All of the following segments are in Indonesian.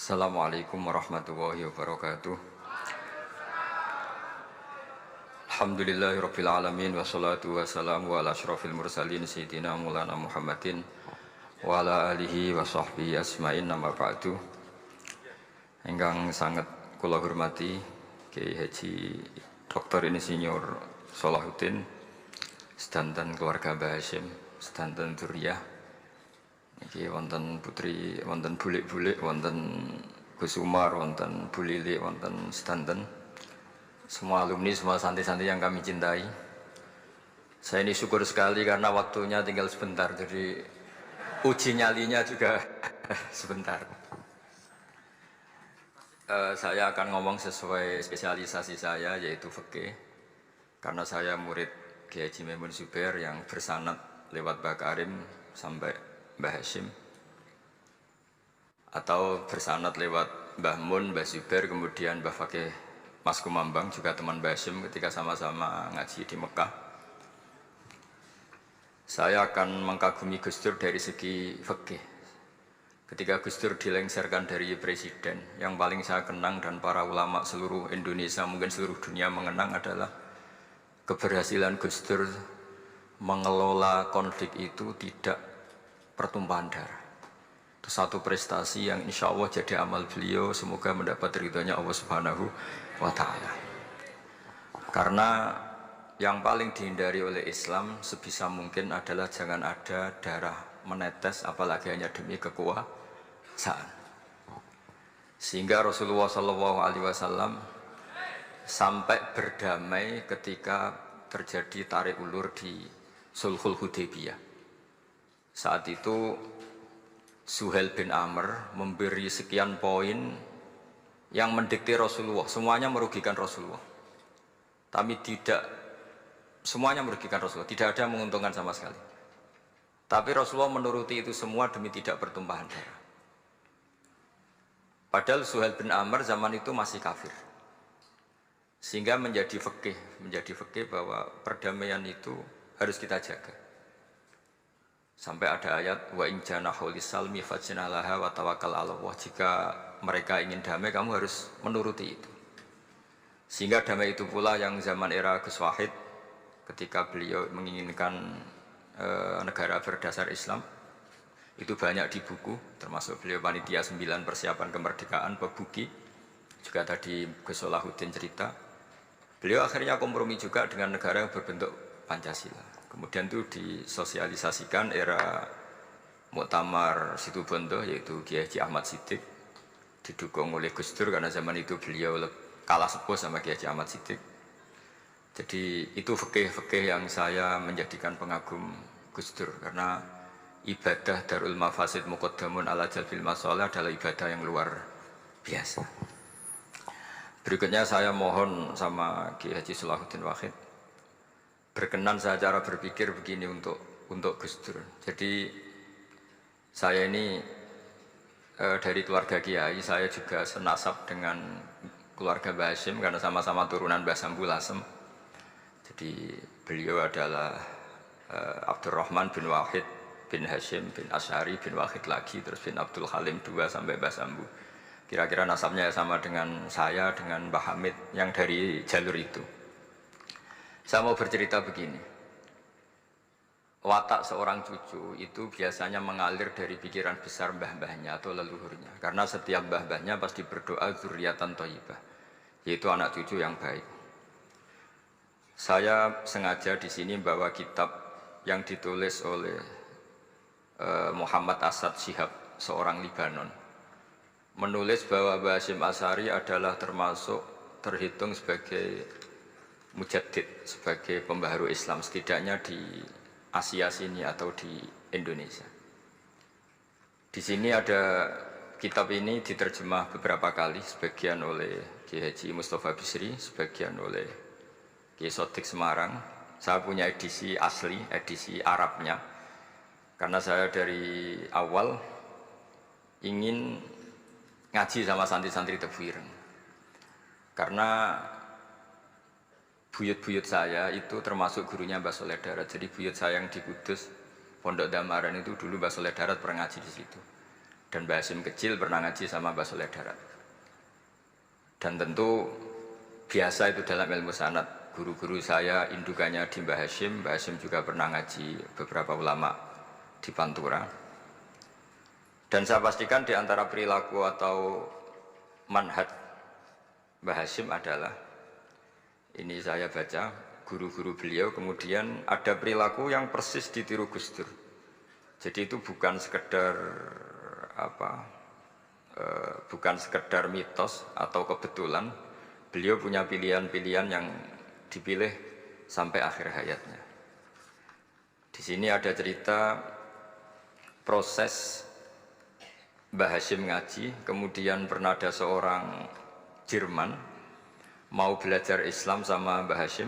Assalamualaikum warahmatullahi wabarakatuh. Alhamdulillahirabbil alamin wassalatu wassalamu ala asyrofil mursalin sayyidina Maulana Muhammadin wa ala alihi wa sahbihi asma'in nama ba'du. Ingkang sangat kula hormati Kiai Haji Dr. Insinyur Salahuddin sedanten keluarga Mbah Hasyim, sedanten dzurriyyah. Iki wonten putri, wonten bulik-bulik, wonten Gus Umar, wonten Bu Lili, wonten sedanten semua alumni, semua santri-santri yang kami cintai. Saya ini syukur sekali karena waktunya tinggal sebentar, jadi uji nyalinya juga sebentar. Saya akan ngomong sesuai spesialisasi saya, yaitu fikih. Karena saya murid Kiai Haji Maimun Zubair yang bersanad lewat Mbah Karim sampai Mbah Hasyim, atau bersanad lewat Mbah Mun, Mbah Zubair, kemudian Mbah Fakih Mas Kumambang, juga teman Mbah Hasyim ketika sama-sama ngaji di Mekah. Saya akan mengkagumi Gus Dur dari segi fikih. Ketika Gus Dur dilengsarkan dari presiden, yang paling saya kenang dan para ulama seluruh Indonesia, mungkin seluruh dunia mengenang adalah keberhasilan Gus Dur mengelola konflik itu tidak pertumpahan darah. Itu satu prestasi yang insya Allah jadi amal beliau, semoga mendapat ridhonya Allah Subhanahu wa Ta'ala. Karena yang paling dihindari oleh Islam sebisa mungkin adalah jangan ada darah menetes, apalagi hanya demi kekuasaan. Sehingga Rasulullah SAW sampai berdamai ketika terjadi tarik ulur di Sulhul Hudaybiyah. Saat itu Suhail bin Amr memberi sekian poin yang mendikte Rasulullah, semuanya merugikan Rasulullah. Tapi semuanya merugikan Rasulullah, tidak ada yang menguntungkan sama sekali. Tapi Rasulullah menuruti itu semua demi tidak bertumpahan darah. Padahal Suhail bin Amr zaman itu masih kafir. Sehingga menjadi fikih bahwa perdamaian itu harus kita jaga. Sampai ada ayat wa in janahu lisalmi fajnalaha wa tawakkal 'ala Allah. Jika mereka ingin damai, kamu harus menuruti itu. Sehingga damai itu pula yang zaman era Gus Wahid, ketika beliau menginginkan negara berdasar Islam, itu banyak di buku, termasuk beliau panitia 9 persiapan kemerdekaan Pebuki, juga tadi Gus Salahuddin cerita. Beliau akhirnya kompromi juga dengan negara yang berbentuk Pancasila. Kemudian itu disosialisasikan era Muktamar Situbondo, yaitu Kiai Haji Ahmad Siddiq, didukung oleh Gus Dur karena zaman itu beliau kalah sepuh sama Kiai Haji Ahmad Siddiq. Jadi itu fikih yang saya menjadikan pengagum Gus Dur, karena ibadah Darul Mafasid Muqaddamun ala Jalbil Masalah adalah ibadah yang luar biasa. Berikutnya saya mohon sama Kiai Haji Salahuddin Wahid berkenan saya cara berpikir begini untuk Gus Dur. Jadi saya ini dari keluarga Kiai, saya juga senasab dengan keluarga Mbah Hasyim karena sama-sama turunan Mbah Sambu Lasem. Jadi beliau adalah Abdurrahman bin Wahid bin Hasyim bin Asy'ari bin Wahid lagi, terus bin Abdul Halim 2 sampai Mbah Sambu. Kira-kira nasabnya sama dengan saya, dengan Mbah Hamid yang dari jalur itu. Saya mau bercerita begini, watak seorang cucu itu biasanya mengalir dari pikiran besar mbah-mbahnya atau leluhurnya. Karena setiap mbah-mbahnya pasti berdoa dzurriyyatan thayyibah, yaitu anak cucu yang baik. Saya sengaja di sini bawa kitab yang ditulis oleh Muhammad Asad Shihab, seorang Libanon. Menulis bahwa Mbah Hasyim Asy'ari adalah terhitung sebagai mujaddid, sebagai pembaharu Islam, setidaknya di Asia sini atau di Indonesia. Di sini ada kitab ini diterjemah beberapa kali, sebagian oleh Kiai Haji Mustafa Bisri, sebagian oleh Kiai Sodik Semarang. Saya punya edisi asli, edisi Arabnya, karena saya dari awal ingin ngaji sama santri-santri Tebu Ireng. Karena buyut-buyut saya itu termasuk gurunya Mbah Soleh Darat. Jadi buyut saya yang di Kudus, Pondok Damaran itu dulu Mbah Soleh Darat pernah ngaji di situ. Dan Mbah Hasyim kecil pernah ngaji sama Mbah Soleh Darat. Dan tentu biasa itu dalam ilmu sanad. Guru-guru saya indukannya di Mbah Hasyim juga pernah ngaji beberapa ulama di Pantura. Dan saya pastikan di antara perilaku atau manhaj Mbah Hasyim adalah, ini saya baca guru-guru beliau, kemudian ada perilaku yang persis ditiru Gus Dur. Jadi itu bukan sekedar bukan sekedar mitos atau kebetulan, beliau punya pilihan-pilihan yang dipilih sampai akhir hayatnya. Di sini ada cerita proses Mbah Hasyim ngaji, kemudian pernah ada seorang Jerman mau belajar Islam sama Mbah Hasyim,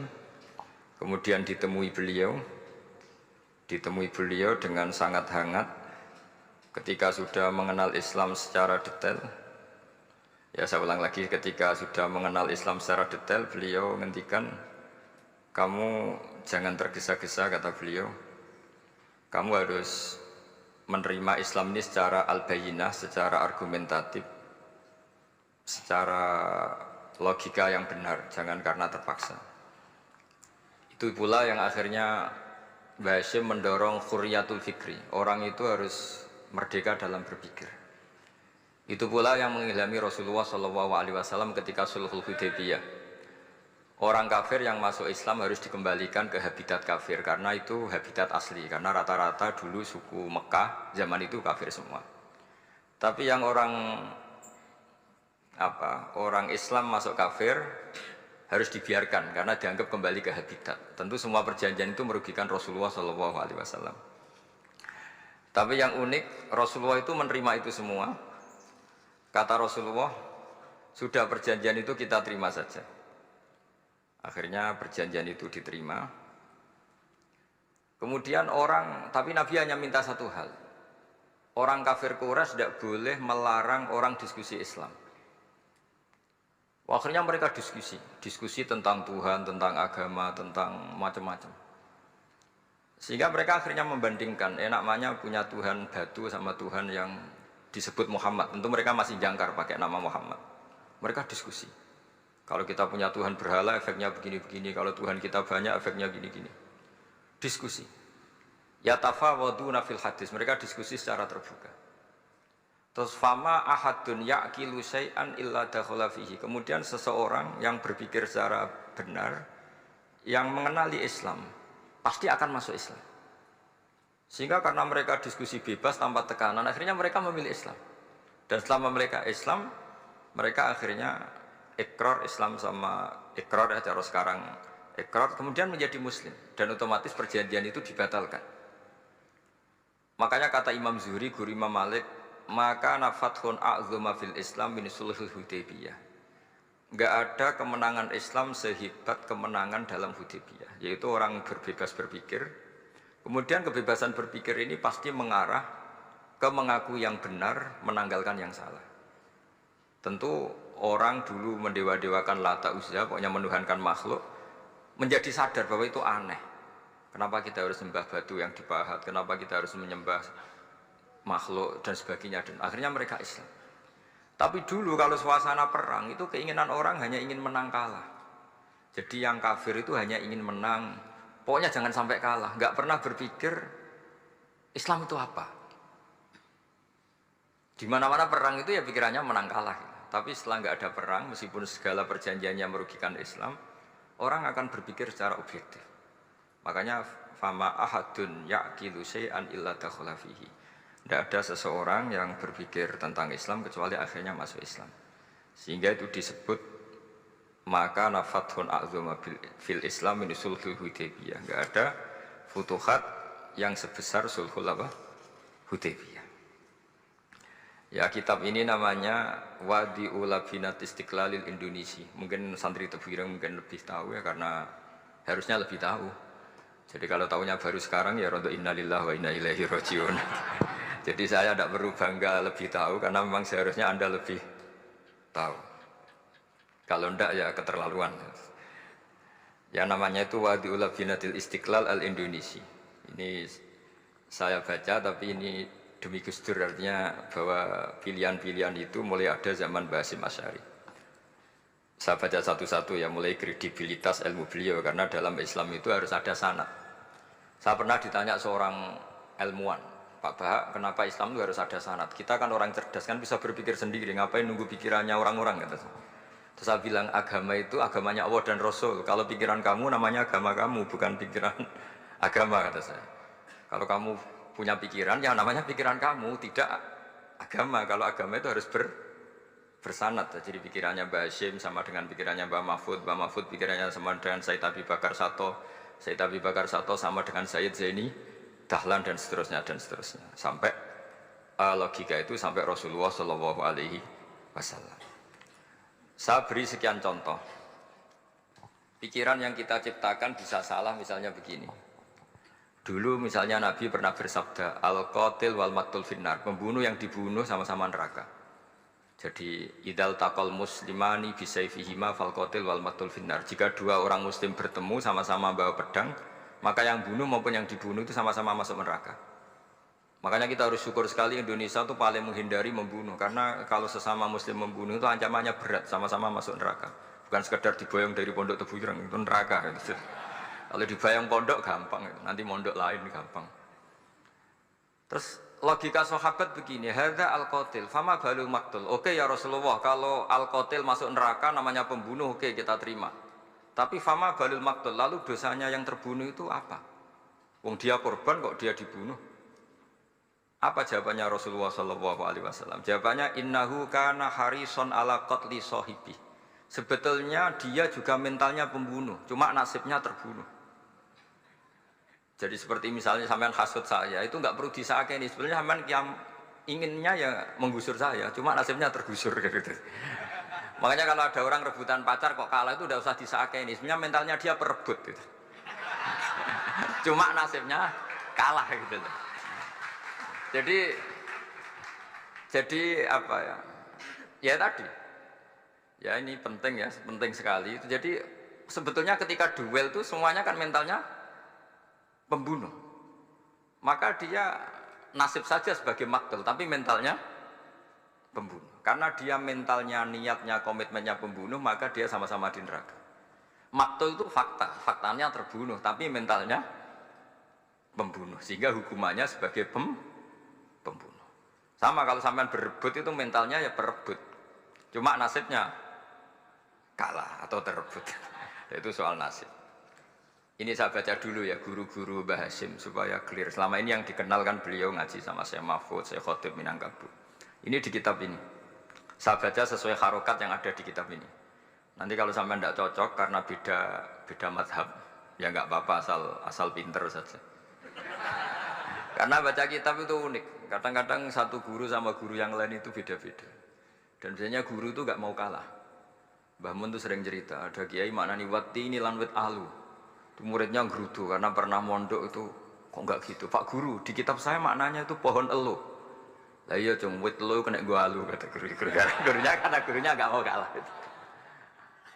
kemudian ditemui beliau dengan sangat hangat. Ketika sudah mengenal Islam secara detail, ya saya ulang lagi, ketika sudah mengenal Islam secara detail, beliau ngendikan, kamu jangan tergesa-gesa, kata beliau, kamu harus menerima Islam ini secara al-bayyinah, secara argumentatif, secara logika yang benar, jangan karena terpaksa. Itu pula yang akhirnya Mbah Hasyim mendorong khurriyatul fikri, orang itu harus merdeka dalam berpikir. Itu pula yang mengilhami Rasulullah SAW ketika Sulhul Hudaybiyah. Orang kafir yang masuk Islam harus dikembalikan ke habitat kafir, karena itu habitat asli, karena rata-rata dulu suku Mekah zaman itu kafir semua. Tapi yang orang Islam masuk kafir harus dibiarkan karena dianggap kembali ke habitat. Tentu semua perjanjian itu merugikan Rasulullah SAW. Tapi yang unik, Rasulullah itu menerima itu semua. Kata Rasulullah, sudah perjanjian itu kita terima saja. Akhirnya perjanjian itu diterima. Kemudian tapi Nabi hanya minta satu hal. Orang kafir Quraisy tidak boleh melarang orang diskusi Islam. Akhirnya mereka diskusi tentang Tuhan, tentang agama, tentang macam-macam. Sehingga mereka akhirnya membandingkan, enaknya punya Tuhan batu sama Tuhan yang disebut Muhammad. Tentu mereka masih jangkar pakai nama Muhammad. Mereka diskusi. Kalau kita punya Tuhan berhala, efeknya begini-begini. Kalau Tuhan kita banyak, efeknya gini-gini. Diskusi. Yatafawaduna fil hadis. Mereka diskusi secara terbuka. Terus fama ahadun ya'kilu syai'an illa dakhala fihi. Kemudian seseorang yang berpikir secara benar, yang mengenali Islam, pasti akan masuk Islam. Sehingga karena mereka diskusi bebas tanpa tekanan, akhirnya mereka memilih Islam. Dan selama mereka Islam, mereka akhirnya ikrar Islam sama ikrar ya cara sekarang ikrar, kemudian menjadi Muslim. Dan otomatis perjanjian itu dibatalkan. Makanya kata Imam Zuhri, guru Imam Malik, maka nafathun a'zuma fil Islam min sulhul Hudaybiyah. Enggak ada kemenangan Islam sehebat kemenangan dalam Hudaybiyah, yaitu orang berbebas berpikir. Kemudian kebebasan berpikir ini pasti mengarah ke mengaku yang benar, menanggalkan yang salah. Tentu orang dulu mendewa-dewakan Lata Uzza, pokoknya menuhankan makhluk, menjadi sadar bahwa itu aneh. Kenapa kita harus sembah batu yang dipahat, kenapa kita harus menyembah makhluk dan sebagainya, dan akhirnya mereka Islam. Tapi dulu kalau suasana perang itu keinginan orang hanya ingin menang kalah. Jadi yang kafir itu hanya ingin menang, pokoknya jangan sampai kalah. Nggak pernah berpikir Islam itu apa. Di mana-mana perang itu ya pikirannya menang kalah. Tapi setelah nggak ada perang, meskipun segala perjanjiannya merugikan Islam, orang akan berpikir secara objektif. Makanya fama ahadun ya'kilu syai'an illa dakhala fihi. Tidak ada seseorang yang berpikir tentang Islam kecuali akhirnya masuk Islam. Sehingga itu disebut maka nafathun a'zuma fil Islam min sulhul Hudaybiyah. Tidak ada futuhat yang sebesar sulhul Hudaybiyah. Ya, kitab ini namanya Wadi'u Labinat Istiqlalil Indonesia. Mungkin santri Tebuireng mungkin lebih tahu ya, karena harusnya lebih tahu. Jadi kalau tahunya baru sekarang ya rodo innalillahi wa inna ilaihi rajiun. Jadi saya tidak perlu bangga lebih tahu, karena memang seharusnya Anda lebih tahu. Kalau tidak ya keterlaluan. Yang namanya itu Wadi'ul Binatil Istiqlal Al-Indonesi. Ini saya baca tapi ini demi Gus Dur, artinya bahwa pilihan-pilihan itu mulai ada zaman Mbah Hasyim Asy'ari. Saya baca satu-satu ya, mulai kredibilitas ilmu beliau, karena dalam Islam itu harus ada sanad. Saya pernah ditanya seorang ilmuwan, Pak Bahak, kenapa Islam itu harus ada sanad? Kita kan orang cerdas, kan bisa berpikir sendiri, ngapain nunggu pikirannya orang-orang gitu. Terus saya bilang agama itu agamanya Allah dan Rasul. Kalau pikiran kamu namanya agama kamu, bukan pikiran agama, kata saya. Kalau kamu punya pikiran, ya namanya pikiran kamu, tidak agama. Kalau agama itu harus bersanad. Jadi pikirannya Mbah Hasyim sama dengan pikirannya Mbah Mahfud pikirannya sama dengan Said Abi Bakar Sato sama dengan Sayyid Zaini Dahlan dan seterusnya sampai logika itu sampai Rasulullah Shallallahu Alaihi Wasallam. Saya beri sekian contoh. Pikiran yang kita ciptakan bisa salah, misalnya begini. Dulu misalnya Nabi pernah bersabda, al-qatil wal maqtul finnar, pembunuh yang dibunuh sama-sama neraka. Jadi idal taqal muslimani bisayfihima fal qatil wal maqtul finnar. Jika dua orang muslim bertemu sama-sama bawa pedang, maka yang bunuh maupun yang dibunuh itu sama-sama masuk neraka. Makanya kita harus syukur sekali Indonesia itu paling menghindari membunuh, karena kalau sesama muslim membunuh itu ancamannya berat, sama-sama masuk neraka. Bukan sekedar diboyong dari pondok Tebu Ireng, itu neraka gitu. Kalau dibayang pondok gampang, nanti mondok lain gampang. Terus logika sahabat begini, hadza al-qatil, fama balul maqtul. Oke ya Rasulullah, kalau al-qatil masuk neraka namanya pembunuh, oke kita terima. Tapi fama balul maqtul, lalu dosanya yang terbunuh itu apa? Wong dia korban kok dia dibunuh? Apa jawabannya Rasulullah Shallallahu Alaihi Wasallam? Jawabannya innahu kana harison ala qatli sahibi. Sebetulnya dia juga mentalnya pembunuh, cuma nasibnya terbunuh. Jadi seperti misalnya sampean hasut saya, itu nggak perlu disakeni. Sebenarnya sampean yang inginnya ya menggusur saya, cuma nasibnya tergusur gitu. Makanya kalau ada orang rebutan pacar kok kalah itu udah usah disakeni. Sebenarnya mentalnya dia perebut gitu. Cuma nasibnya kalah gitu. Jadi apa ya? Ya tadi. Ya ini penting ya, penting sekali. Jadi sebetulnya ketika duel itu semuanya kan mentalnya pembunuh. Maka dia nasib saja sebagai maktul, tapi mentalnya pembunuh. Karena dia mentalnya, niatnya, komitmennya pembunuh, maka dia sama-sama di neraka. Maktul itu fakta, faktanya terbunuh, tapi mentalnya pembunuh. Sehingga hukumannya sebagai pembunuh. Sama kalau sampean berebut itu mentalnya ya perebut. Cuma nasibnya kalah atau terebut. Itu soal nasib. Ini saya baca dulu ya guru-guru Mbah Hasyim supaya clear. Selama ini yang dikenalkan beliau ngaji sama saya Mahfud, saya Khotib Minangkabau. Ini di kitab ini. Saya baca sesuai harokat yang ada di kitab ini. Nanti kalau sampai tidak cocok karena beda madhab, ya nggak apa-apa, asal pinter saja. Karena baca kitab itu unik. Kadang-kadang satu guru sama guru yang lain itu beda-beda. Dan biasanya guru itu nggak mau kalah. Mbah Mun itu sering cerita, ada kiai maknani wati ini lan wit alu. Itu muridnya gerutu karena pernah mondok itu kok enggak gitu. Pak guru, di kitab saya maknanya itu pohon elo. Lah iya cung, wit elo kena gua alu kata gurunya karena gurunya enggak mau kalah itu.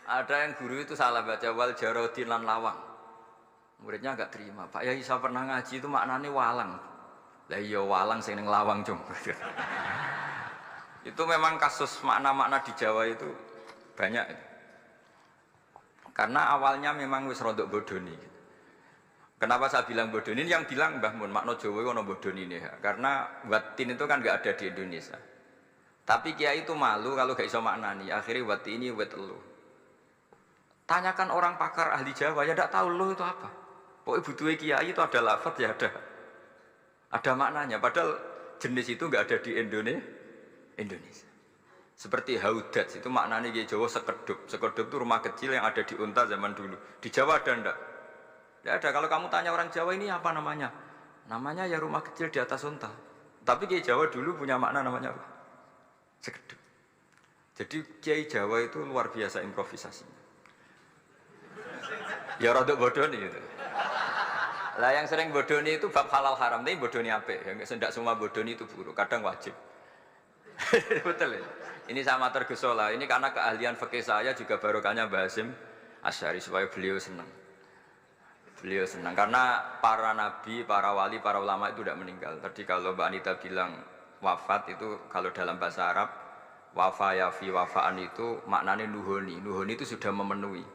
Ada yang guru itu salah baca wal jarodin lan lawang. Muridnya enggak terima. Pak Yai saya pernah ngaji itu maknanya walang. Lah iya walang sing ning lawang cung. Itu memang kasus makna-makna di Jawa itu banyak itu. Karena awalnya memang wis rodok bodoni. Kenapa saya bilang bodoni? Yang bilang Mbah Mun makna Jawa ono bodoni ini. Karena watin itu kan nggak ada di Indonesia. Tapi kiai itu malu kalau gak iso maknani. Akhirnya wati ini wet elu. Tanyakan orang pakar ahli Jawa ya tidak tahu lo itu apa. Pokoknya butuh kiai itu ada lafaz ya ada maknanya. Padahal jenis itu nggak ada di Indonesia. Seperti haudat itu maknanya di Jawa sekedup. Sekedup itu rumah kecil yang ada di unta zaman dulu. Di Jawa ada enggak? Tidak ada. Kalau kamu tanya orang Jawa ini apa namanya? Namanya ya rumah kecil di atas unta. Tapi Kiai Jawa dulu punya makna namanya apa? Sekedup. Jadi Kiai Jawa itu luar biasa improvisasinya. Ya rodok bodoni itu. Lah yang sering bodoni itu bab halal haram, tapi bodoni apik. Yang tidak semua bodoni itu buruk, kadang wajib. Betul ya? Ini sama tergesola. Ini karena keahlian fikih saya juga barokahnya Mbah Hasyim Asy'ari supaya beliau senang. Beliau senang karena para nabi, para wali, para ulama itu tidak meninggal. Tadi kalau Mbak Anita bilang wafat itu kalau dalam bahasa Arab wafa yafi wafaan itu maknanya nuhoni. Nuhoni itu sudah memenuhi.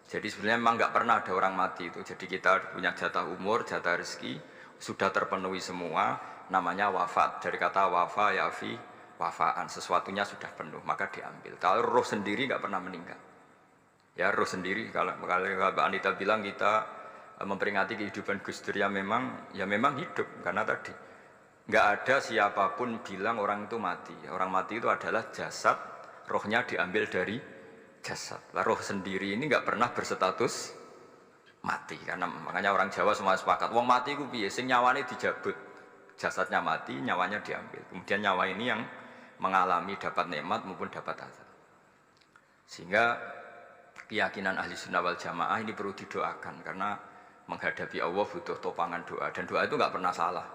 Jadi sebenarnya memang nggak pernah ada orang mati itu. Jadi kita punya jatah umur, jatah rezeki sudah terpenuhi semua. Namanya wafat dari kata wafa yafi wafaan. Sesuatunya sudah penuh maka diambil. Kalau roh sendiri nggak pernah meninggal. Ya roh sendiri kalau Mbak Anita bilang kita memperingati kehidupan Gus Dur ya memang hidup karena tadi nggak ada siapapun bilang orang itu mati. Orang mati itu adalah jasad, rohnya diambil dari jasad. Lah roh sendiri ini nggak pernah berstatus mati karena makanya orang Jawa semua sepakat. Wong mati itu piye? Sing nyawane dijabut, jasadnya mati, nyawanya diambil. Kemudian nyawa ini yang mengalami dapat nikmat maupun dapat azab. Sehingga keyakinan ahli sunnah wal jamaah ini perlu didoakan karena menghadapi Allah butuh topangan doa dan doa itu nggak pernah salah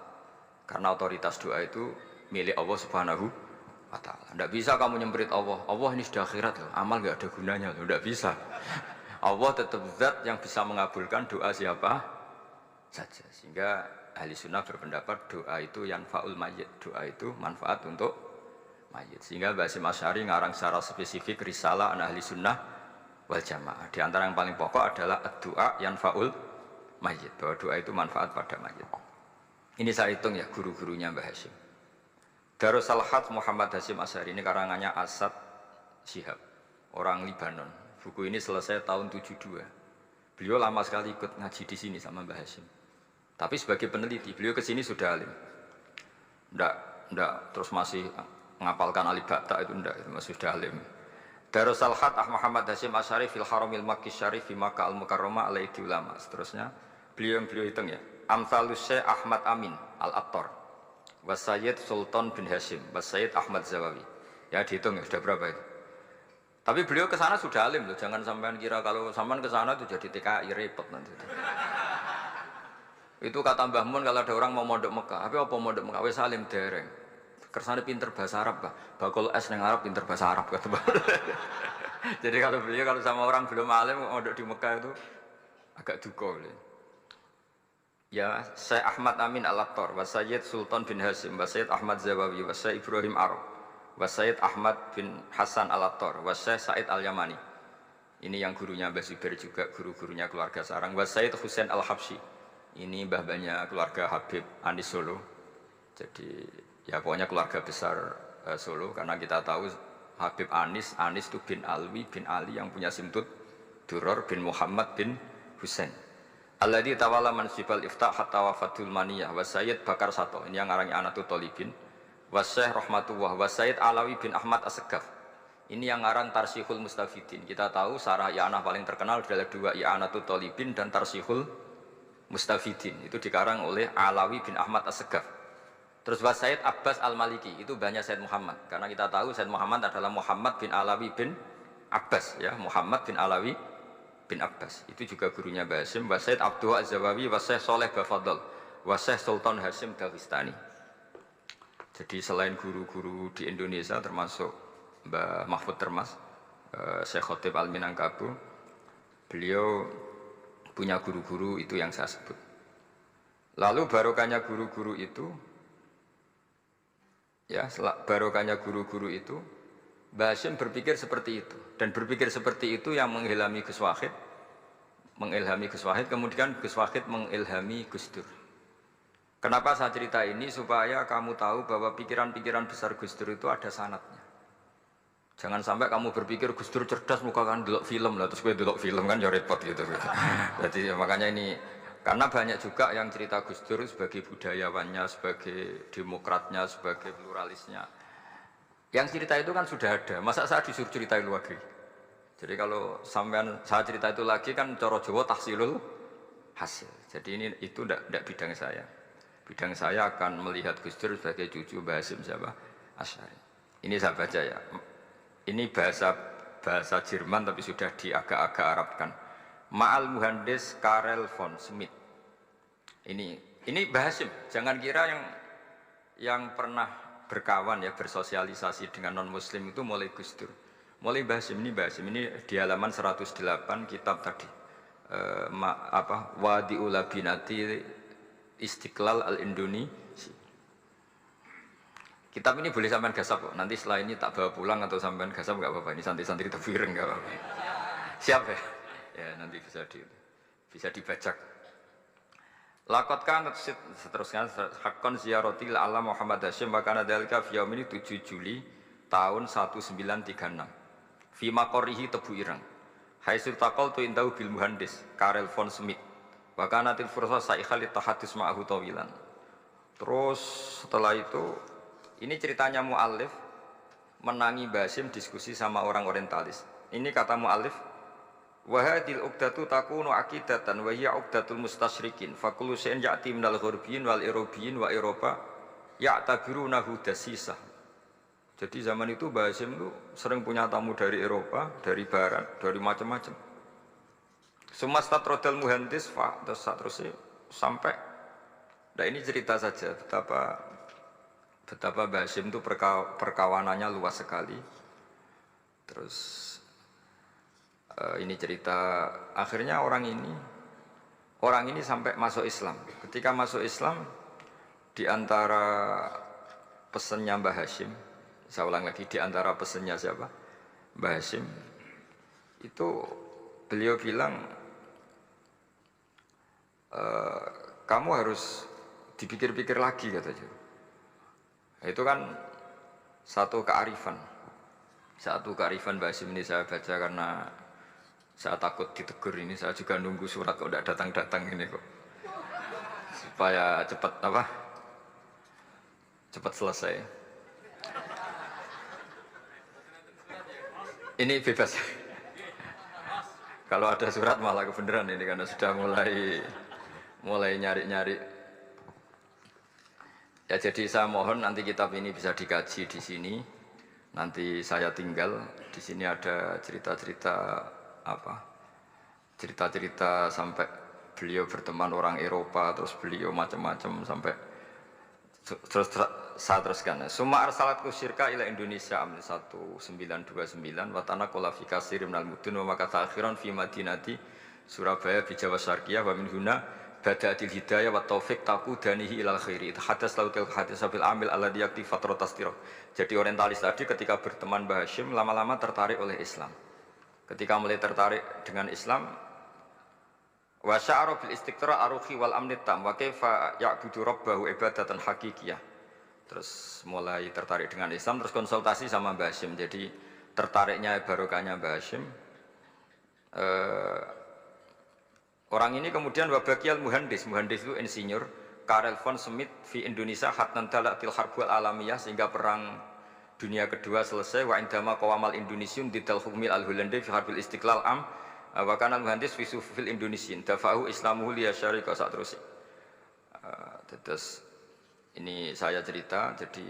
karena otoritas doa itu milik Allah Subhanahu wa Ta'ala. Tidak bisa kamu nyemprit Allah ini sudah akhirat loh, amal nggak ada gunanya loh, tidak bisa. Allah tetap zat yang bisa mengabulkan doa siapa saja. Sehingga ahli sunnah berpendapat doa itu yanfa'ul mayyit, doa itu manfaat untuk mayit. Sehingga Basim Asy'ari ngarang secara spesifik risalah an ahli sunnah wal jamaah. Di antara yang paling pokok adalah doa yanfa'ul mayit, bahwa doa itu manfaat pada mayit. Ini saya hitung ya guru-gurunya Mbah Hasyim. Darus Salhat Muhammad Hasyim Asy'ari ini karangannya Asad Syihab, orang Libanon. Buku ini selesai tahun 72. Beliau lama sekali ikut ngaji di sini sama Mbah Hasyim. Tapi sebagai peneliti, beliau ke sini sudah alim. Ndak terus masih ngapalkan alif bata itu ndak, itu masih sudah alim. Darus Salhat Muhammad Hasyim Asy'ari fil Haramil Makki Syarif fi Makkah Al-Mukarramah alaihi ulama. Seterusnya beliau hitung ya. Amsalus Syekh Ahmad Amin Al-Attar wa Sayyid Sultan bin Hasyim wa Sayyid Ahmad Zawawi. Ya dihitung ya sudah berapa itu. Tapi beliau ke sana sudah alim loh. Jangan sampean kira kalau sampean ke sana itu jadi TKI repot nanti. Itu kata Mbah Mun kalau ada orang mau mondok Mekah. Tapi apa mondok Mekah? Wis alim dereng. Kersane pinter bahasa Arab, Pak. Bakul es nang Arab pinter bahasa Arab kata Mbah. Jadi kalau beliau kalau sama orang belum alim mondok di Mekah itu agak duka beliau. Ya, Syekh Ahmad Amin Al-Attar, wa Sayyid Sultan bin Hasyim, wa Sayyid Ahmad Zawawi, wa Syekh Ibrahim Arab, wa Sayyid Ahmad bin Hasan Al-Attar, wa Syekh Said Al-Yamani. Ini yang gurunya Mbah Zubair juga, guru-gurunya keluarga sarang, wa Sayyid Husain Al-Habsyi. Ini mbah-mbahnya keluarga Habib Anis Solo. Jadi ya pokoknya keluarga besar Solo karena kita tahu Habib Anis itu bin Alwi bin Ali yang punya simtut Duror bin Muhammad bin Husain. Alladzi tawalla mansibal iftah hatta wafatul maniyah wa Sayyid Bakar Sato. Ini yang ngarang Anatul Thalibin. Wa Syekh Rahmatullah wa Sayyid Alawi bin Ahmad As-Segaf. Ini yang ngarang Tarsihul Mustafidin. Kita tahu sarah i'anah paling terkenal adalah dua I'anatul Thalibin dan Tarsihul Mustafidin. Itu dikarang oleh Alawi bin Ahmad As-Segaf. Terus wa Sayyid Abbas Al-Maliki. Itu banyak Sayyid Muhammad. Karena kita tahu Sayyid Muhammad adalah Muhammad bin Alawi bin Abbas ya, Muhammad bin Alawi bin Abbas. Itu juga gurunya Mbah Hasyim, wa Sayyid Abdul Az-Zawawi, wa Syekh Saleh Bafadl, wa Syekh Sultan Hasyim Daghestani. Jadi selain guru-guru di Indonesia termasuk Mbah Mahfud Termas, Syekh Khotib Al-Minangkabu, beliau punya guru-guru itu yang saya sebut. Lalu barokahnya guru-guru itu ya, barokahnya guru-guru itu Mbah Hasyim berpikir seperti itu, dan berpikir seperti itu yang mengilhami Gus Wahid, kemudian Gus Wahid mengilhami Gus Dur. Kenapa saya cerita ini? Supaya kamu tahu bahwa pikiran-pikiran besar Gus Dur itu ada sanadnya. Jangan sampai kamu berpikir Gus Dur cerdas, muka kan delok film lah, terus gue delok film kan ya repot gitu. Jadi makanya ini, karena banyak juga yang cerita Gus Dur sebagai budayawannya, sebagai demokratnya, sebagai pluralisnya. Yang cerita itu kan sudah ada, masa saya disuruh ceritain lagi? Jadi kalau sampean saya cerita itu lagi kan coro Jawa tahsilul hasil. Jadi ini itu tidak bidang saya. Bidang saya akan melihat Gus Dur sebagai cucu Mbah Hasyim siapa? Asy'ari. Ini saya baca ya. Ini bahasa Jerman tapi sudah diagak-agak Arabkan. Ma'al Muhandis Karel von Schmidt. Ini Mbah Hasyim. Jangan kira yang pernah berkawan ya, bersosialisasi dengan non muslim itu mulai Gus Dur, mulai Mbah Hasyim. Ini di halaman 108 kitab tadi Wadi'ul Labinati Istiqlal Al-Indonesia. Kitab ini boleh sampean gasap kok. Nanti setelah ini tak bawa pulang atau sampean gasap nggak apa-apa. Ini santri-santri tafsireng nggak apa-apa. Siap ya? Ya nanti bisa dibajak. Lakot kan seterusnya hakon ziaratil alam Muhammad Hasyim makana dalika fi yaumini 7 Juli tahun 1936. Fi maqorihi Tebu Ireng. Haitsu taqaltu indahu bil muhandis Karel von Smith. Wa kanatil fursa saikhal tahadus ma'ahu tawilan. Terus setelah itu ini ceritanya mu'allif menangi Basim diskusi sama orang orientalis. Ini kata mu'allif, wahadil uqdatu takunu aqidatan wa hiya uqdatul mustasyrikin fa kullu shay'in ya'ti minal ghurbiyin wal irobiyyin wa Eropa ya'tabirunahu dasisah. Jadi zaman itu Basim itu sering punya tamu dari Eropa, dari barat, dari macam-macam. Sumastatrodal muhandis terus sampai nah ini cerita saja betapa Basim itu perkawanannya luas sekali. Terus ini cerita akhirnya orang ini sampai masuk Islam. Ketika masuk Islam di antara pesannya Mbah Hasyim, saya ulang lagi, di antara pesannya siapa? Mbah Hasyim itu beliau bilang kamu harus dipikir-pikir lagi katanya. Itu kan satu kearifan Mbah Hasyim ini saya baca karena saya takut ditegur ini. Saya juga nunggu surat kok tidak datang-datang ini kok supaya cepat selesai. Ini bebas kalau ada surat malah kebenaran ini karena sudah mulai nyari-nyari. Ya jadi saya mohon nanti kitab ini bisa dikaji di sini. Nanti saya tinggal di sini ada cerita-cerita sampai beliau berteman orang Eropa, terus beliau macam-macam sampai terus saya teruskan. Summa arsalatku syirka ila Indonesia amil 1929 watana qala fi kasir minal mudun wa makata akhiran fi madinati Surabaya bi Jawa Syarqiyah wa min huna bada'atil hidayah wa taufiq taqudanihi ilal khairi. Hadas lautil hadis bil amil alladhi yakti fatratas tirah. Jadi orientalis tadi ketika berteman Mbah Hasyim lama-lama tertarik oleh Islam. Ketika mulai tertarik dengan Islam wa sya'ara bil istiqra aruhi wal amni tam wa kaifa ya'budu rabbahu ibadatan haqiqiyah. Terus mulai tertarik dengan Islam, terus konsultasi sama Mbah Hasyim. Jadi tertariknya barokahnya Mbah Hasyim. Orang ini kemudian wabakiyal muhandis itu insinyur Karel von Smith fi Indonesia hatnan dalatil harbul alamiyah sehingga perang dunia kedua selesai wa indama qawamal indonesiun didal hukmil al Hollande fi harbil istiqlal am wa kana muhandis fi sufil indonesian dafahu islamuhu liya syarika sak terus. Terus ini saya cerita, jadi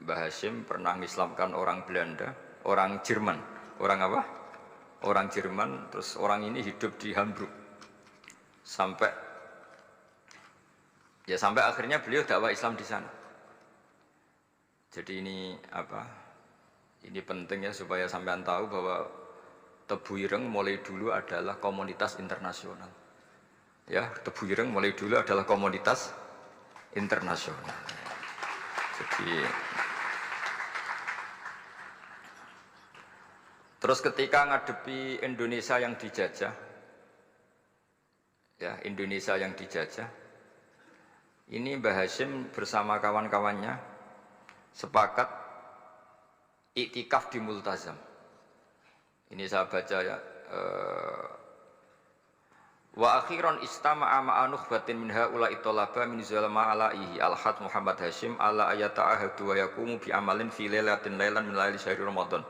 Mbah Hasyim pernah mengislamkan orang Belanda, orang Jerman. Orang apa? Orang Jerman, terus orang ini hidup di Hamburg. Sampai akhirnya beliau dakwah Islam di sana. Jadi ini ini penting ya supaya sampean tahu bahwa Tebu Ireng mulai dulu adalah komunitas internasional. Ya, Tebu Ireng mulai dulu adalah komunitas internasional. Jadi terus ketika ngadepi Indonesia yang dijajah, ini Mbah Hasyim bersama kawan-kawannya sepakat iktikaf di Multazam. Ini saya baca ya. Wa akhiran istama'a ma'a nukhbatin min haula'i talaba min zalama alaihi al-had Muhammad Hasyim ala ayata'ahadu wa yakumu bi amalin fi lailatin lailan min laili syahri Ramadan.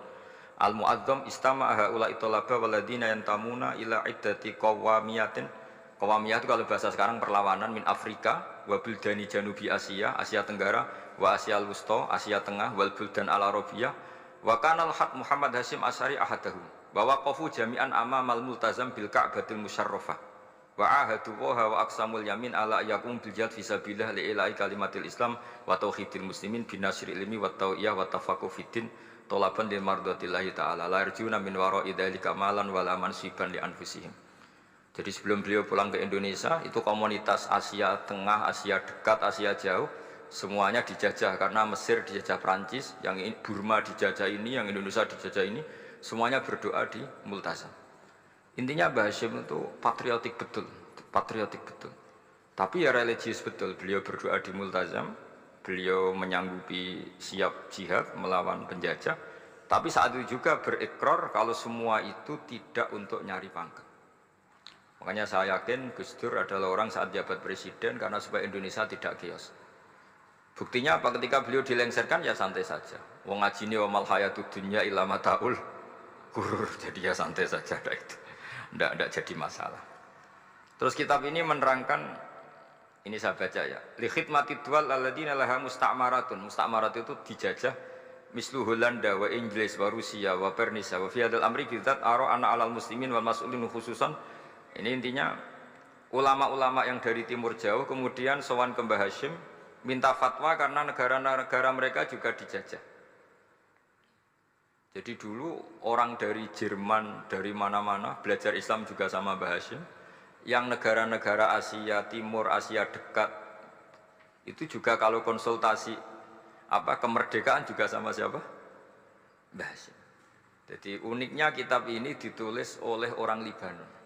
Al-mu'azzam istama'a haula'i talaba waladina yantamuna ila iddati qawamiyatin. Qawamiyah itu kalau bahasa sekarang perlawanan min Afrika wa buldani janubi Asia, Asia Tenggara wa Asia al-Wusta, Asia Tengah wal buldan al-Arabiyah wa kana al-had Muhammad Hasyim asyari ahadahu wa waqafu jami'an amamal multazam bil Ka'batil musyarrafah wa ahadu wa aqsamul yamin ala yakum bil jihad fisabilillah li ilahi kalimatil Islam wa tauhidil muslimin bin nasril ilmi wa tau'iyah wa tafaqquh fiddin talaban lil mardatillahi ta'ala la yarjuna min wara'i dzalika malan wala mansiban li anfusihim. Jadi sebelum beliau pulang ke Indonesia, itu komunitas Asia Tengah, Asia Dekat, Asia Jauh, semuanya dijajah karena Mesir dijajah Prancis, yang Burma dijajah ini, yang Indonesia dijajah ini, semuanya berdoa di Multazam. Intinya Mbah Hashim itu patriotik betul, patriotik betul. Tapi ya religius betul, beliau berdoa di Multazam, beliau menyanggupi siap jihad melawan penjajah, tapi saat itu juga berikrar kalau semua itu tidak untuk nyari pangkat. Makanya saya yakin Gus Dur adalah orang saat jabat presiden karena supaya Indonesia tidak chaos. Buktinya apa? Ketika beliau dilengsarkan ya santai saja. Wong ngajine wa mal hayatud dunya illa mataul ghurur. Jadi ya santai saja itu. Ndak jadi masalah. Terus kitab ini menerangkan, ini saya baca ya. Li khidmatid duwal alladziina laha musta'maratun. Musta'marat itu dijajah mislu Holanda wa Inggris wa Rusia wa Pernisia wa fi hadzal amri bidzat ara ana 'alal muslimin wal mas'ulin khususan. Ini intinya ulama-ulama yang dari timur jauh kemudian sowan ke Mbah Hashim minta fatwa karena negara-negara mereka juga dijajah. Jadi dulu orang dari Jerman, dari mana-mana belajar Islam juga sama Mbah Hashim. Yang negara-negara Asia Timur, Asia Dekat itu juga kalau konsultasi kemerdekaan juga sama siapa? Mbah Hashim. Jadi uniknya kitab ini ditulis oleh orang Libanon.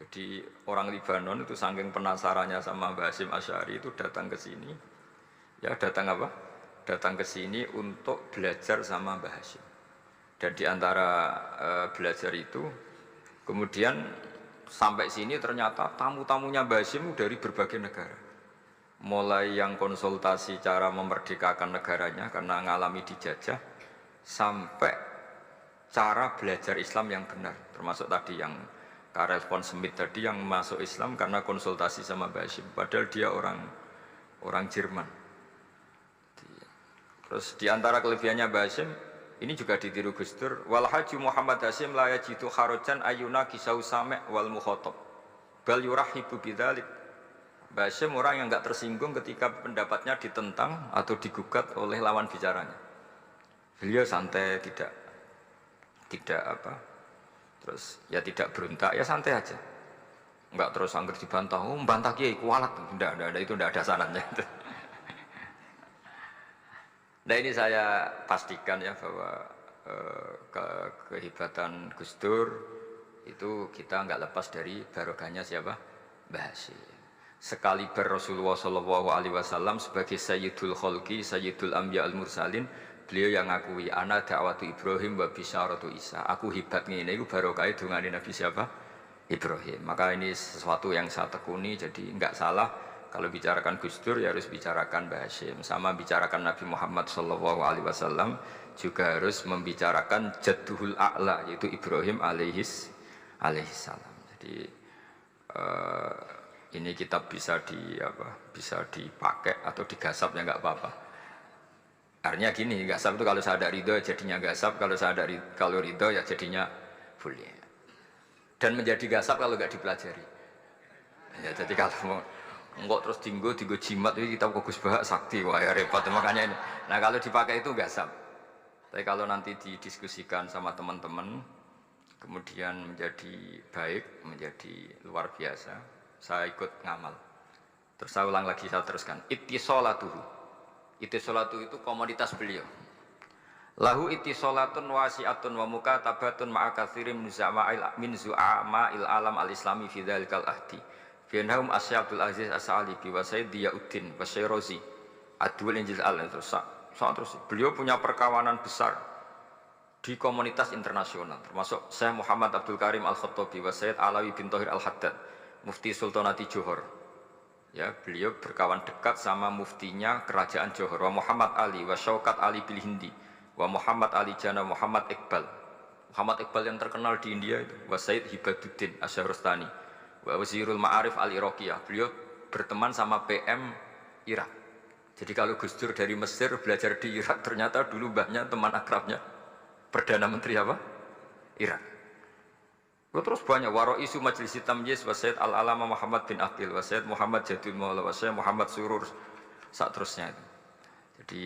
Jadi orang Libanon itu saking penasarannya sama Mbah Hashim Asy'ari itu datang ke sini. Ya datang apa? Datang ke sini untuk belajar sama Mbah Hashim. Dan di antara belajar itu kemudian sampai sini ternyata tamu-tamunya Mbah Hashim dari berbagai negara. Mulai yang konsultasi cara memerdekakan negaranya karena mengalami dijajah sampai cara belajar Islam yang benar, termasuk tadi yang Karel von Schmidt tadi yang masuk Islam karena konsultasi sama Mbah Hashim, padahal dia orang Jerman. Terus di antara kelebihannya Mbah Hashim ini juga ditiru Gus Dur, wal haji Muhammad Hashim la yajidu kharajan ayuna kisau sami' wal mukhatab bal yurahibu bidzalik. Mbah Hashim orang yang enggak tersinggung ketika pendapatnya ditentang atau digugat oleh lawan bicaranya. Beliau santai, tidak terus ya tidak berontak, ya santai aja. Enggak terus angger dibantah, membantah kiai kualat, enggak, itu enggak ada sarannya. Nah ini saya pastikan ya bahwa kehebatan Gus Dur itu kita enggak lepas dari barokahnya siapa? Mbah Hashim. Sekaliber Rasulullah SAW sebagai Sayyidul Khalqi, Sayyidul Anbiya al-Mursalin, beliau yang ngakui ana da'watu Ibrahim wa bisyaratu Isa. Aku hebat ngene iku barokah dungane Nabi siapa? Ibrahim. Maka ini sesuatu yang saya tekuni, jadi enggak salah kalau bicarakan Gus Dur ya harus bicarakan Mbah Hashim. Sama bicarakan Nabi Muhammad SAW juga harus membicarakan Jadduhul A'la yaitu Ibrahim alaihis salam. Jadi ini kitab bisa dipakai atau digasap ya enggak apa-apa. Artinya gini, gasap itu kalau saya ada ridho jadinya gasap, kalau ridho ya jadinya boleh. Dan menjadi gasap kalau nggak dipelajari. Ya, jadi kalau mau enggak terus tinggu jimat itu kita fokus bahak sakti, wah ya repot makanya ini. Nah kalau dipakai itu gasap. Tapi kalau nanti didiskusikan sama teman-teman, kemudian menjadi baik, menjadi luar biasa, saya ikut ngamal. Terus saya ulang lagi, saya teruskan. Ittisolatuhu. Ittisolatu itu komoditas beliau. Lahu ittisolatun wasi'atun wa mukatabatun ma'a katsirin min zu'ama'il alam al-islami fi dzalikal ahdi. Fi'nahum Asy'abul Aziz As-Sa'alibi wa Sayyid Diyauddin wa Syairozi Adwul Injil terus beliau punya perkawanan besar di komunitas internasional, termasuk Syekh Muhammad Abdul Karim Al-Khattabi wa Sayyid Alawi bin Thahir Al-Haddad, Mufti Sultanati Johor. Ya, beliau berkawan dekat sama muftinya kerajaan Johor, wa Muhammad Ali wa Syaukat Ali bil Hindi, wa Muhammad Ali Jana Muhammad Iqbal. Muhammad Iqbal yang terkenal di India itu, wa Sayyid Hibaduddin Asy-Syahrastani, wa Wazirul Ma'arif Al-Iraqiyah. Beliau berteman sama PM Irak. Jadi kalau Gus Dur dari Mesir belajar di Irak, ternyata dulu mbahnya teman akrabnya Perdana Menteri apa? Irak. Terus banyak Waro'isu Majlis Tamyiz wa Sayyid Al-Alama Muhammad bin Aqil wa Sayyid Muhammad Jadul Maula wa Sayyid Muhammad Surur saat terusnya itu. Jadi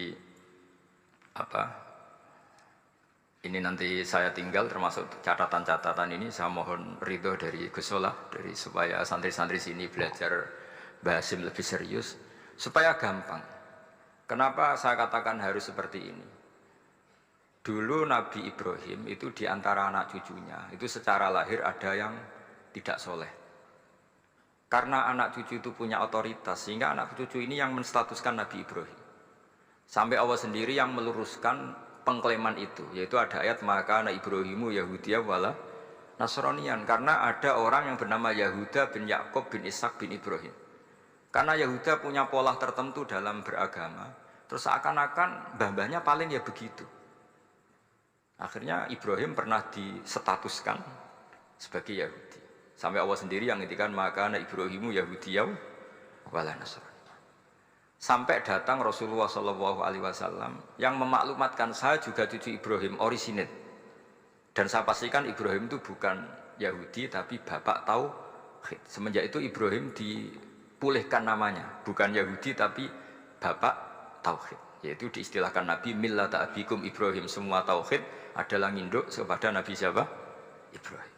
ini nanti saya tinggal termasuk catatan-catatan ini saya mohon ridho dari Gus Solah dari supaya santri-santri sini belajar Mbah Hasyim lebih serius supaya gampang. Kenapa saya katakan harus seperti ini? Dulu Nabi Ibrahim itu di antara anak cucunya itu secara lahir ada yang tidak soleh. Karena anak cucu itu punya otoritas sehingga anak cucu ini yang menstatuskan Nabi Ibrahim. Sampai Allah sendiri yang meluruskan pengklaiman itu, yaitu ada ayat maka anak Ibrahimu Yahudiyah wala Nasranian, karena ada orang yang bernama Yahuda bin Yakub bin Ishak bin Ibrahim. Karena Yahuda punya pola tertentu dalam beragama, terus seakan-akan mbah-mbahnya paling ya begitu. Akhirnya Ibrahim pernah disetatuskan sebagai Yahudi. Sampai Allah sendiri yang ngintikan maka anak Ibrahimu Yahudiyah wala Nasrani. Sampai datang Rasulullah SAW yang memaklumatkan saya juga cucu Ibrahim orisinil. Dan saya pastikan Ibrahim itu bukan Yahudi tapi bapak tauhid. Semenjak itu Ibrahim dipulihkan namanya, bukan Yahudi tapi bapak tauhid. Yaitu diistilahkan Nabi millata abikum Ibrahim, semua tauhid adalah nginduk kepada Nabi siapa? Ibrahim.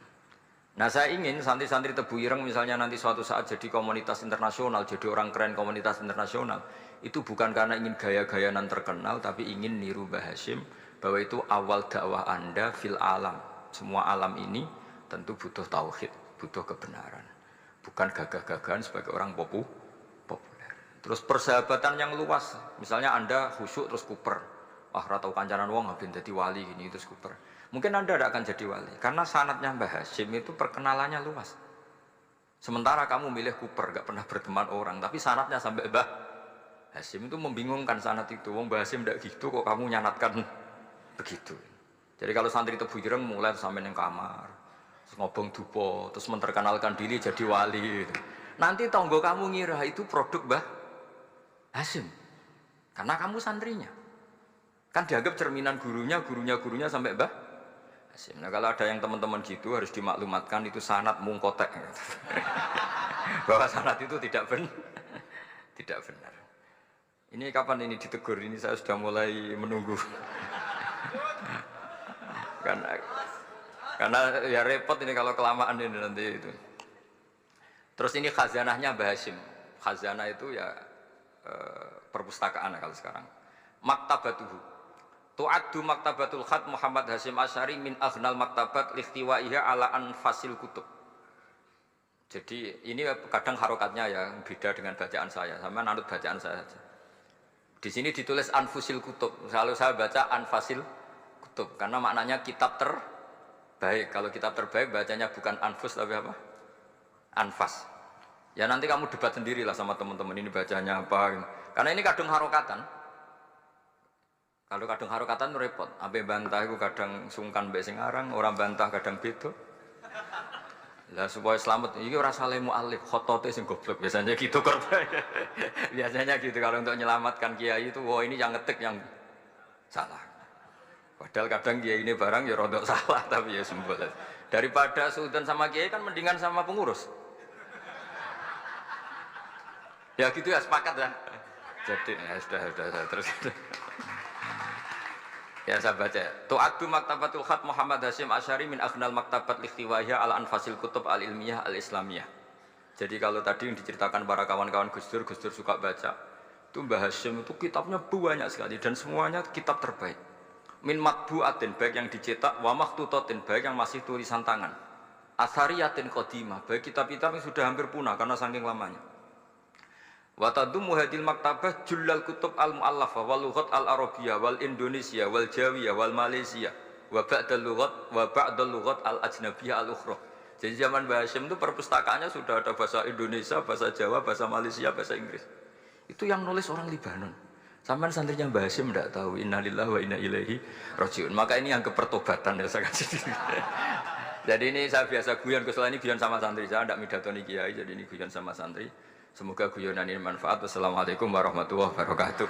Nah saya ingin santri-santri Tebu Ireng misalnya nanti suatu saat jadi komunitas internasional, jadi orang keren komunitas internasional, itu bukan karena ingin gaya-gayanan terkenal, tapi ingin niru Mbah Hasyim bahwa itu awal dakwah Anda fil alam. Semua alam ini tentu butuh tauhid, butuh kebenaran, bukan gagah-gagahan sebagai orang populer. Terus persahabatan yang luas, misalnya Anda khusyuk terus kuper, ratau kancanan wong habis jadi wali gini terus kuper. Mungkin Anda tidak akan jadi wali karena sanadnya Mbah Hasyim itu perkenalannya luas. Sementara kamu milih kuper, gak pernah berteman orang, tapi sanadnya sampai Mbah Hasyim itu membingungkan sanad itu. Wong Mbah Hasyim tidak gitu kok kamu nyanatkan begitu. Jadi kalau santri Tebu Ireng mulai sampai yang kamar, terus ngobong dupo, terus menterkenalkan diri jadi wali. Nanti tonggo kamu ngira itu produk Mbah Hasyim karena kamu santrinya. Kan dianggap cerminan gurunya sampai Mbah Hasyim. Nah kalau ada yang teman-teman gitu harus dimaklumatkan itu sanad mungkotek bahwa sanad itu tidak benar. Ini kapan ini ditegur? Ini saya sudah mulai menunggu. karena ya repot ini kalau kelamaan ini nanti itu. Terus ini khazanahnya Mbah Hasyim. Khazanah itu ya perpustakaan kalau sekarang. Maktabatuhu. Tu'addu maktabatul khat Muhammad Hasyim Asy'ari min aghnal maktabat lihtiwaiha ala anfasil kutub. Jadi ini kadang harokatnya ya beda dengan bacaan saya, sama nanut bacaan saya saja. Di sini ditulis anfusil kutub. Selalu saya baca anfasil kutub karena maknanya kitab terbaik. Kalau kitab terbaik bacanya bukan anfus tapi apa? Anfas. Ya nanti kamu debat sendirilah sama teman-teman ini bacanya apa. Karena ini kadang harokatan. Kalau kadang harokatan itu repot. Sampai bantah itu kadang sungkan mbek sing aran, orang bantah kadang beda. Lah supaya selamat, iki ora saleh mu'alif, khotote sing goblok biasanya gitu korban. Biasanya gitu kalau untuk menyelamatkan kiai itu, wah ini yang ngetik yang salah. Padahal kadang kiai ini barang ya rodok salah tapi ya sembol. Daripada sultan sama kiai kan mendingan sama pengurus. Ya gitu ya sepakat ya. Jadi ya sudah terus. Ya saya baca. Tu'addu maktabatul khat Muhammad Hasyim Asy'ari min aghnal maktabat lihtiwaiha ala anfasil kutub al-ilmiyah al-islamiyah. Jadi kalau tadi yang diceritakan para kawan-kawan Gus Dur suka baca. Itu Mbah Hasyim itu kitabnya banyak sekali dan semuanya kitab terbaik. Min matbu'atin baik yang dicetak wa makhtutatin baik yang masih tulisan tangan. Athariyatin qadimah baik kitab-kitab yang sudah hampir punah karena saking lamanya. Wa tadummu hadil maktabah jullal kutub al-mu'allafah wal lughat al-arabiyyah wal indonesia wal jawiyah wal malaysia wa ba'dal lughat al-ajnabiyyah al-ukhra. Jadi zaman Mbah Hasyim itu perpustakaannya sudah ada bahasa Indonesia, bahasa Jawa, bahasa Malaysia, bahasa Inggris. Itu yang nulis orang Libanon. Sampai santrinya Mbah Hasyim tidak tahu innalillahi wa inna ilaihi rajiun. Maka ini yang kepertobatan ya saya kasih. Jadi ini saya biasa guyon, kesalahan ini guyon sama santri, saya tidak midatoni kiai, jadi ini guyon sama santri. Semoga guyonan ini manfaat. Wassalamualaikum warahmatullahi wabarakatuh.